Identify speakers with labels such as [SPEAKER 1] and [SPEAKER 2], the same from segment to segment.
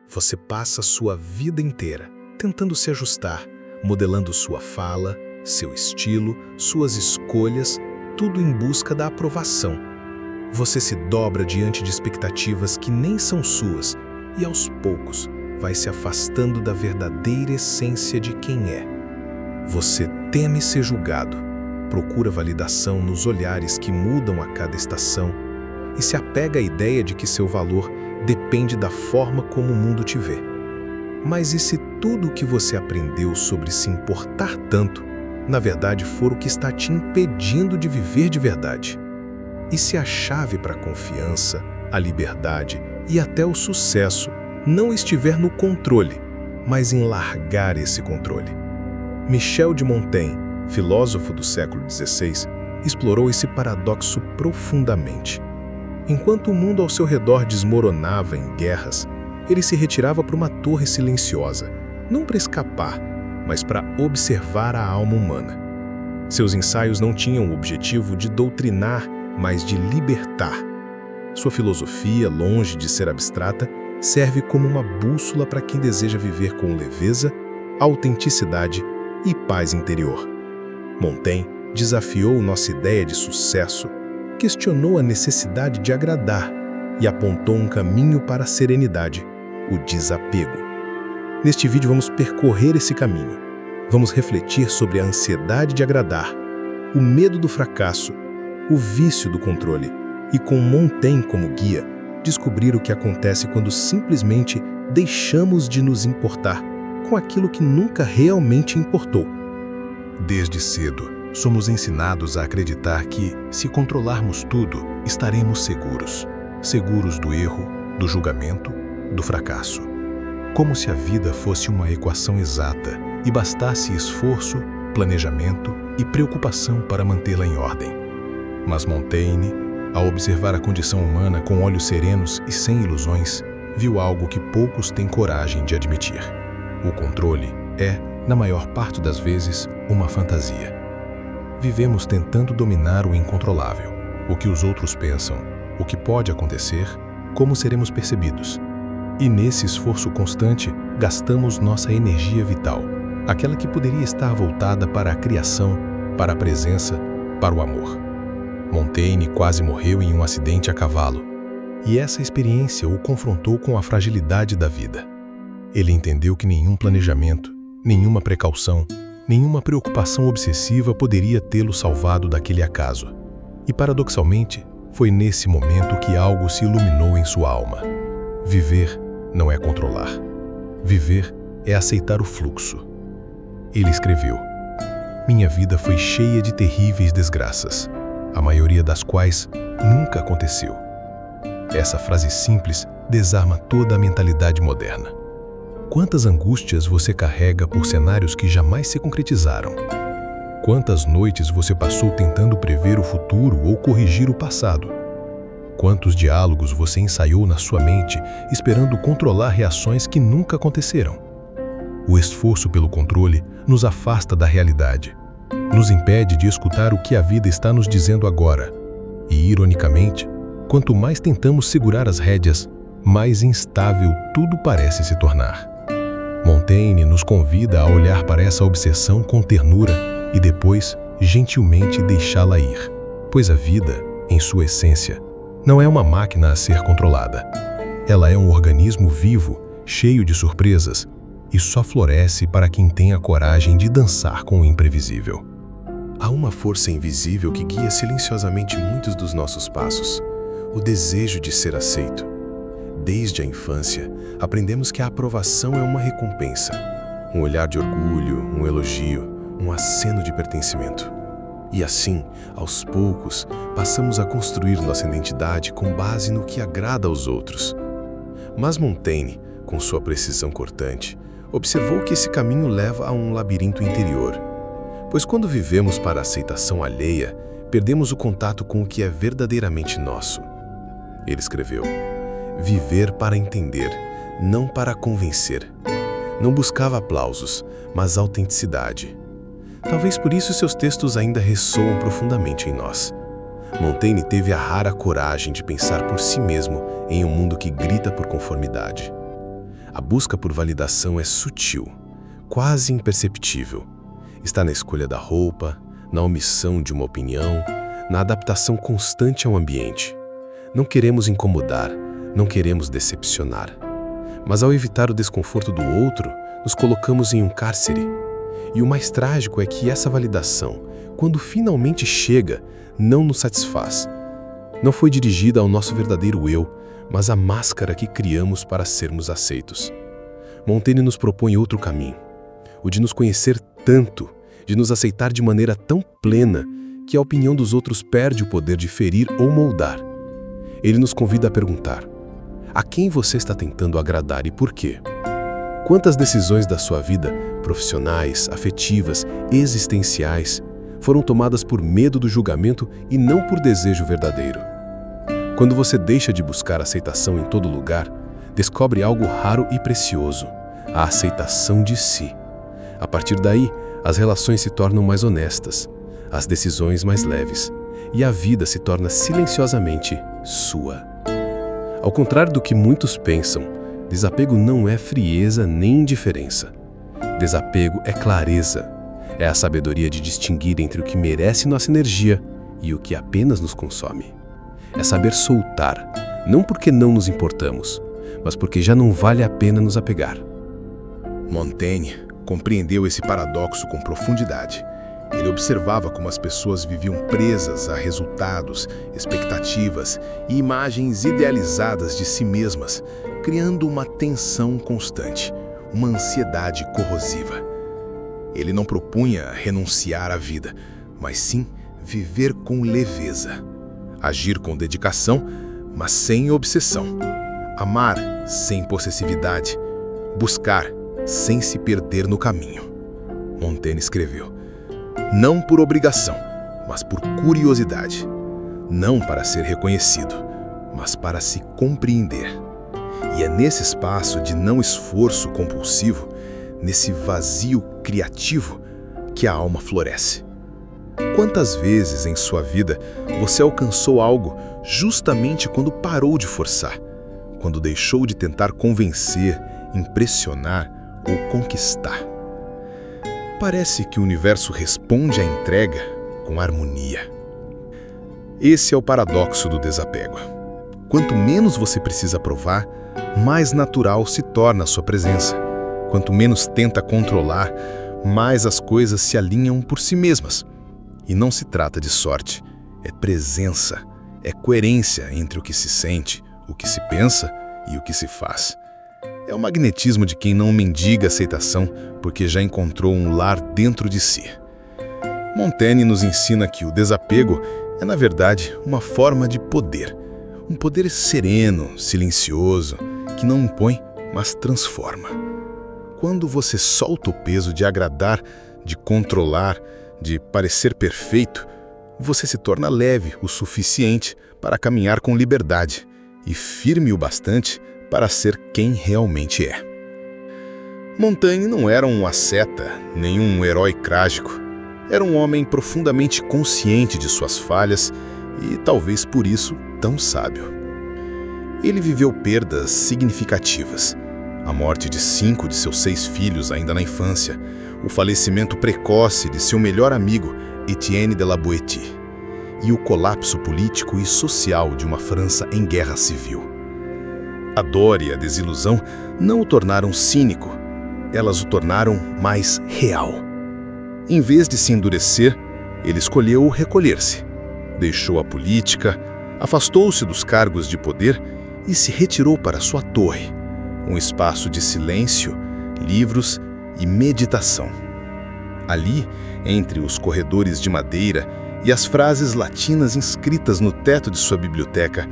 [SPEAKER 1] Você passa sua vida inteira tentando se ajustar, modelando sua fala, seu estilo, suas escolhas, tudo em busca da aprovação. Você se dobra diante de expectativas que nem são suas e, aos poucos, vai se afastando da verdadeira essência de quem é. Você teme ser julgado, procura validação nos olhares que mudam a cada estação e se apega à ideia de que seu valor depende da forma como o mundo te vê. Mas e se tudo o que você aprendeu sobre se importar tanto, na verdade, for o que está te impedindo de viver de verdade? E se a chave para a confiança, a liberdade e até o sucesso não estiver no controle, mas em largar esse controle? Michel de Montaigne, filósofo do século XVI, explorou esse paradoxo profundamente. Enquanto o mundo ao seu redor desmoronava em guerras, ele se retirava para uma torre silenciosa, não para escapar, mas para observar a alma humana. Seus ensaios não tinham o objetivo de doutrinar, mas de libertar. Sua filosofia, longe de ser abstrata, serve como uma bússola para quem deseja viver com leveza, autenticidade e paz interior. Montaigne desafiou nossa ideia de sucesso, questionou a necessidade de agradar e apontou um caminho para a serenidade, o desapego. Neste vídeo vamos percorrer esse caminho. Vamos refletir sobre a ansiedade de agradar, o medo do fracasso, o vício do controle e, com Montaigne como guia, descobrir o que acontece quando simplesmente deixamos de nos importar com aquilo que nunca realmente importou.
[SPEAKER 2] Desde cedo, somos ensinados a acreditar que, se controlarmos tudo, estaremos seguros. Seguros do erro, do julgamento, do fracasso. Como se a vida fosse uma equação exata e bastasse esforço, planejamento e preocupação para mantê-la em ordem. Mas Montaigne, ao observar a condição humana com olhos serenos e sem ilusões, viu algo que poucos têm coragem de admitir. O controle é, na maior parte das vezes, uma fantasia. Vivemos tentando dominar o incontrolável, o que os outros pensam, o que pode acontecer, como seremos percebidos. E nesse esforço constante, gastamos nossa energia vital, aquela que poderia estar voltada para a criação, para a presença, para o amor. Montaigne quase morreu em um acidente a cavalo, e essa experiência o confrontou com a fragilidade da vida. Ele entendeu que nenhum planejamento, nenhuma precaução, nenhuma preocupação obsessiva poderia tê-lo salvado daquele acaso. E, paradoxalmente, foi nesse momento que algo se iluminou em sua alma. Viver não é controlar. Viver é aceitar o fluxo. Ele escreveu: "Minha vida foi cheia de terríveis desgraças, a maioria das quais nunca aconteceu." Essa frase simples desarma toda a mentalidade moderna. Quantas angústias você carrega por cenários que jamais se concretizaram? Quantas noites você passou tentando prever o futuro ou corrigir o passado? Quantos diálogos você ensaiou na sua mente, esperando controlar reações que nunca aconteceram? O esforço pelo controle nos afasta da realidade, nos impede de escutar o que a vida está nos dizendo agora. E, ironicamente, quanto mais tentamos segurar as rédeas, mais instável tudo parece se tornar. Montaigne nos convida a olhar para essa obsessão com ternura e depois, gentilmente, deixá-la ir, pois a vida, em sua essência, não é uma máquina a ser controlada. Ela é um organismo vivo, cheio de surpresas, e só floresce para quem tem a coragem de dançar com o imprevisível.
[SPEAKER 3] Há uma força invisível que guia silenciosamente muitos dos nossos passos, o desejo de ser aceito. Desde a infância, aprendemos que a aprovação é uma recompensa, um olhar de orgulho, um elogio, um aceno de pertencimento. E assim, aos poucos, passamos a construir nossa identidade com base no que agrada aos outros. Mas Montaigne, com sua precisão cortante, observou que esse caminho leva a um labirinto interior. Pois quando vivemos para a aceitação alheia, perdemos o contato com o que é verdadeiramente nosso. Ele escreveu: "Viver para entender, não para convencer." Não buscava aplausos, mas autenticidade. Talvez por isso seus textos ainda ressoam profundamente em nós. Montaigne teve a rara coragem de pensar por si mesmo em um mundo que grita por conformidade. A busca por validação é sutil, quase imperceptível. Está na escolha da roupa, na omissão de uma opinião, na adaptação constante ao ambiente. Não queremos incomodar, não queremos decepcionar. Mas ao evitar o desconforto do outro, nos colocamos em um cárcere. E o mais trágico é que essa validação, quando finalmente chega, não nos satisfaz. Não foi dirigida ao nosso verdadeiro eu, mas à máscara que criamos para sermos aceitos. Montaigne nos propõe outro caminho, o de nos conhecer tanto, de nos aceitar de maneira tão plena, que a opinião dos outros perde o poder de ferir ou moldar. Ele nos convida a perguntar: a quem você está tentando agradar e por quê? Quantas decisões da sua vida, profissionais, afetivas, existenciais, foram tomadas por medo do julgamento e não por desejo verdadeiro? Quando você deixa de buscar aceitação em todo lugar, descobre algo raro e precioso: a aceitação de si. A partir daí, as relações se tornam mais honestas, as decisões mais leves, e a vida se torna silenciosamente sua. Ao contrário do que muitos pensam, desapego não é frieza nem indiferença. Desapego é clareza, é a sabedoria de distinguir entre o que merece nossa energia e o que apenas nos consome. É saber soltar, não porque não nos importamos, mas porque já não vale a pena nos apegar.
[SPEAKER 2] Montaigne compreendeu esse paradoxo com profundidade. Ele observava como as pessoas viviam presas a resultados, expectativas e imagens idealizadas de si mesmas, criando uma tensão constante, uma ansiedade corrosiva. Ele não propunha renunciar à vida, mas sim viver com leveza. Agir com dedicação, mas sem obsessão. Amar sem possessividade. Buscar sem se perder no caminho. Montaigne escreveu: não por obrigação, mas por curiosidade. Não para ser reconhecido, mas para se compreender. E é nesse espaço de não esforço compulsivo, nesse vazio criativo, que a alma floresce. Quantas vezes em sua vida você alcançou algo justamente quando parou de forçar, quando deixou de tentar convencer, impressionar ou conquistar? Parece que o universo responde à entrega com harmonia. Esse é o paradoxo do desapego. Quanto menos você precisa provar, mais natural se torna a sua presença. Quanto menos tenta controlar, mais as coisas se alinham por si mesmas. E não se trata de sorte, é presença, é coerência entre o que se sente, o que se pensa e o que se faz. É o magnetismo de quem não mendiga aceitação porque já encontrou um lar dentro de si. Montaigne nos ensina que o desapego é, na verdade, uma forma de poder. Um poder sereno, silencioso, que não impõe, mas transforma. Quando você solta o peso de agradar, de controlar, de parecer perfeito, você se torna leve o suficiente para caminhar com liberdade e firme o bastante para ser quem realmente é. Montaigne não era um asceta, nem um herói trágico. Era um homem profundamente consciente de suas falhas e, talvez por isso, tão sábio. Ele viveu perdas significativas. A morte de 5 de seus 6 filhos ainda na infância, o falecimento precoce de seu melhor amigo, Étienne de la Boétie, e o colapso político e social de uma França em guerra civil. A dor e a desilusão não o tornaram cínico, elas o tornaram mais real. Em vez de se endurecer, ele escolheu recolher-se. Deixou a política, afastou-se dos cargos de poder e se retirou para sua torre, um espaço de silêncio, livros e meditação. Ali, entre os corredores de madeira e as frases latinas inscritas no teto de sua biblioteca,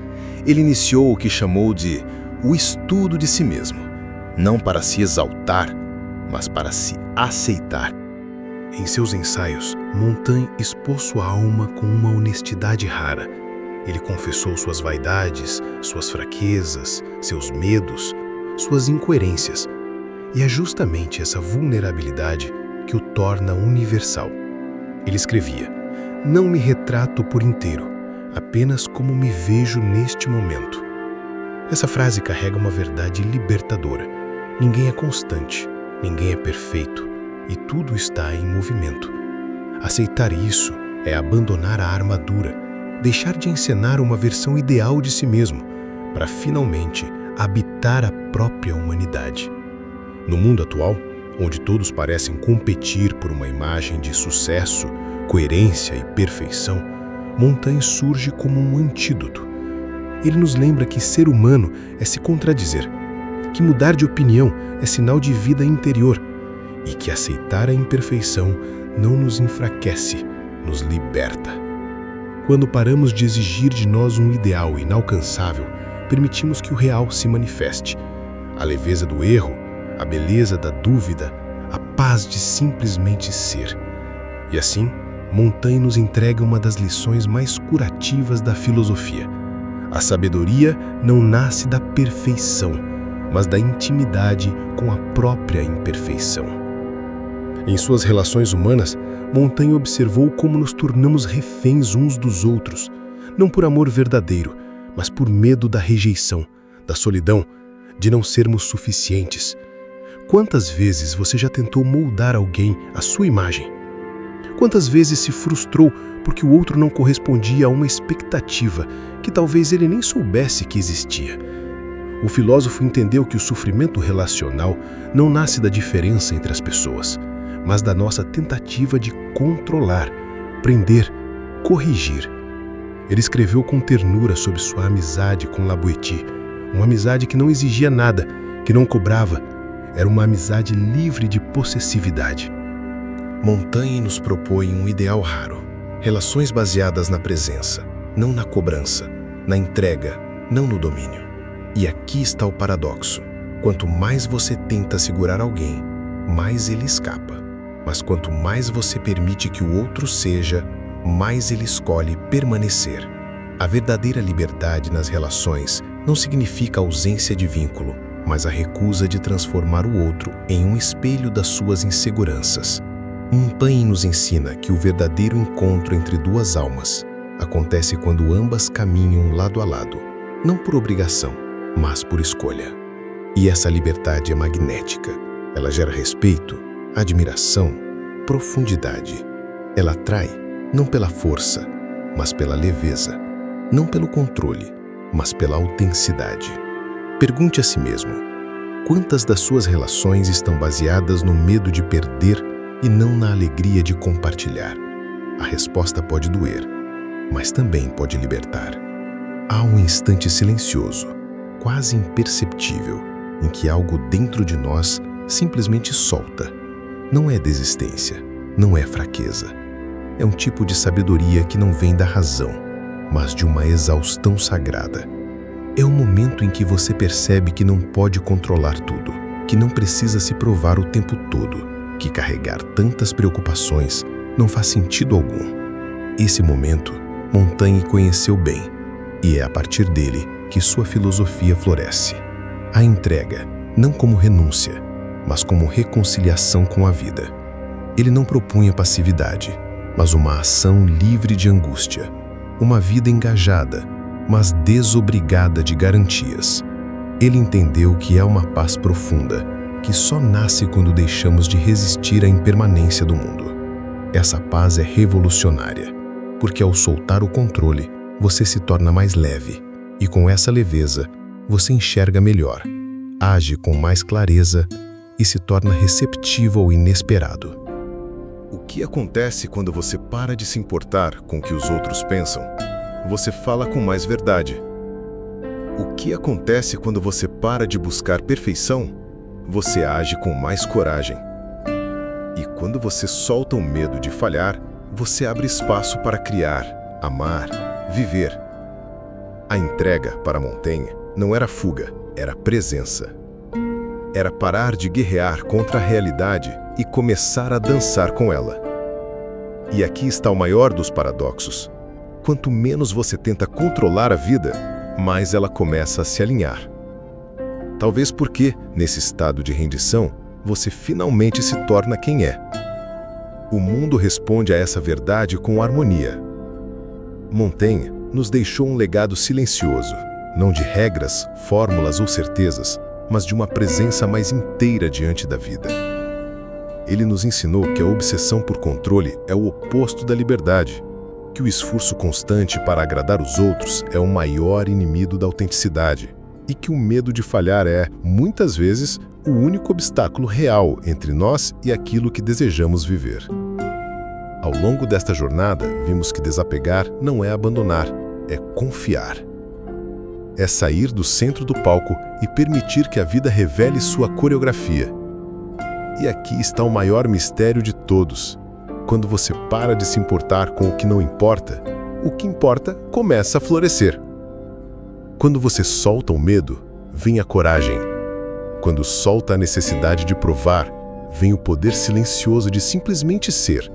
[SPEAKER 2] ele iniciou o que chamou de o estudo de si mesmo, não para se exaltar, mas para se aceitar. Em seus ensaios, Montaigne expôs sua alma com uma honestidade rara. Ele confessou suas vaidades, suas fraquezas, seus medos, suas incoerências. E é justamente essa vulnerabilidade que o torna universal. Ele escrevia: não me retrato por inteiro, apenas como me vejo neste momento. Essa frase carrega uma verdade libertadora. Ninguém é constante, ninguém é perfeito e tudo está em movimento. Aceitar isso é abandonar a armadura, deixar de encenar uma versão ideal de si mesmo, para finalmente habitar a própria humanidade. No mundo atual, onde todos parecem competir por uma imagem de sucesso, coerência e perfeição, Montaigne surge como um antídoto. Ele nos lembra que ser humano é se contradizer, que mudar de opinião é sinal de vida interior e que aceitar a imperfeição não nos enfraquece, nos liberta. Quando paramos de exigir de nós um ideal inalcançável, permitimos que o real se manifeste. A leveza do erro, a beleza da dúvida, a paz de simplesmente ser. E assim, Montaigne nos entrega uma das lições mais curativas da filosofia. A sabedoria não nasce da perfeição, mas da intimidade com a própria imperfeição. Em suas relações humanas, Montaigne observou como nos tornamos reféns uns dos outros, não por amor verdadeiro, mas por medo da rejeição, da solidão, de não sermos suficientes. Quantas vezes você já tentou moldar alguém à sua imagem? Quantas vezes se frustrou porque o outro não correspondia a uma expectativa que talvez ele nem soubesse que existia? O filósofo entendeu que o sofrimento relacional não nasce da diferença entre as pessoas, mas da nossa tentativa de controlar, prender, corrigir. Ele escreveu com ternura sobre sua amizade com La Boétie, uma amizade que não exigia nada, que não cobrava, era uma amizade livre de possessividade. Montaigne nos propõe um ideal raro, relações baseadas na presença, não na cobrança, na entrega, não no domínio. E aqui está o paradoxo. Quanto mais você tenta segurar alguém, mais ele escapa. Mas quanto mais você permite que o outro seja, mais ele escolhe permanecer. A verdadeira liberdade nas relações não significa ausência de vínculo, mas a recusa de transformar o outro em um espelho das suas inseguranças. Montaigne nos ensina que o verdadeiro encontro entre duas almas acontece quando ambas caminham lado a lado, não por obrigação, mas por escolha. E essa liberdade é magnética. Ela gera respeito, admiração, profundidade. Ela atrai, não pela força, mas pela leveza, não pelo controle, mas pela autenticidade. Pergunte a si mesmo, quantas das suas relações estão baseadas no medo de perder e não na alegria de compartilhar? A resposta pode doer, mas também pode libertar. Há um instante silencioso, quase imperceptível, em que algo dentro de nós simplesmente solta. Não é desistência, não é fraqueza. É um tipo de sabedoria que não vem da razão, mas de uma exaustão sagrada. É o momento em que você percebe que não pode controlar tudo, que não precisa se provar o tempo todo, que carregar tantas preocupações não faz sentido algum. Esse momento, Montaigne conheceu bem, e é a partir dele que sua filosofia floresce. A entrega, não como renúncia, mas como reconciliação com a vida. Ele não propunha passividade, mas uma ação livre de angústia, uma vida engajada, mas desobrigada de garantias. Ele entendeu que é uma paz profunda, que só nasce quando deixamos de resistir à impermanência do mundo. Essa paz é revolucionária, porque ao soltar o controle, você se torna mais leve, e com essa leveza, você enxerga melhor, age com mais clareza e se torna receptivo ao inesperado.
[SPEAKER 3] O que acontece quando você para de se importar com o que os outros pensam? Você fala com mais verdade. O que acontece quando você para de buscar perfeição? Você age com mais coragem. E quando você solta o medo de falhar, você abre espaço para criar, amar, viver. A entrega para Montaigne não era fuga, era presença. Era parar de guerrear contra a realidade e começar a dançar com ela. E aqui está o maior dos paradoxos. Quanto menos você tenta controlar a vida, mais ela começa a se alinhar. Talvez porque, nesse estado de rendição, você finalmente se torna quem é. O mundo responde a essa verdade com harmonia. Montaigne nos deixou um legado silencioso, não de regras, fórmulas ou certezas, mas de uma presença mais inteira diante da vida. Ele nos ensinou que a obsessão por controle é o oposto da liberdade, que o esforço constante para agradar os outros é o maior inimigo da autenticidade e que o medo de falhar é, muitas vezes, o único obstáculo real entre nós e aquilo que desejamos viver. Ao longo desta jornada, vimos que desapegar não é abandonar, é confiar. É sair do centro do palco e permitir que a vida revele sua coreografia. E aqui está o maior mistério de todos. Quando você para de se importar com o que não importa, o que importa começa a florescer. Quando você solta o medo, vem a coragem. Quando solta a necessidade de provar, vem o poder silencioso de simplesmente ser.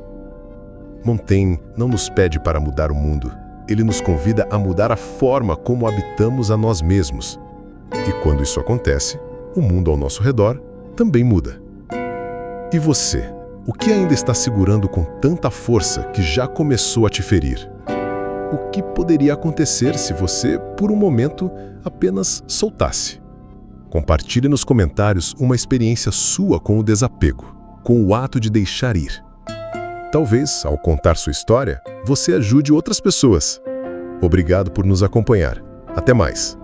[SPEAKER 3] Montaigne não nos pede para mudar o mundo. Ele nos convida a mudar a forma como habitamos a nós mesmos. E quando isso acontece, o mundo ao nosso redor também muda. E você? O que ainda está segurando com tanta força que já começou a te ferir? O que poderia acontecer se você, por um momento, apenas soltasse? Compartilhe nos comentários uma experiência sua com o desapego, com o ato de deixar ir. Talvez, ao contar sua história, você ajude outras pessoas. Obrigado por nos acompanhar. Até mais!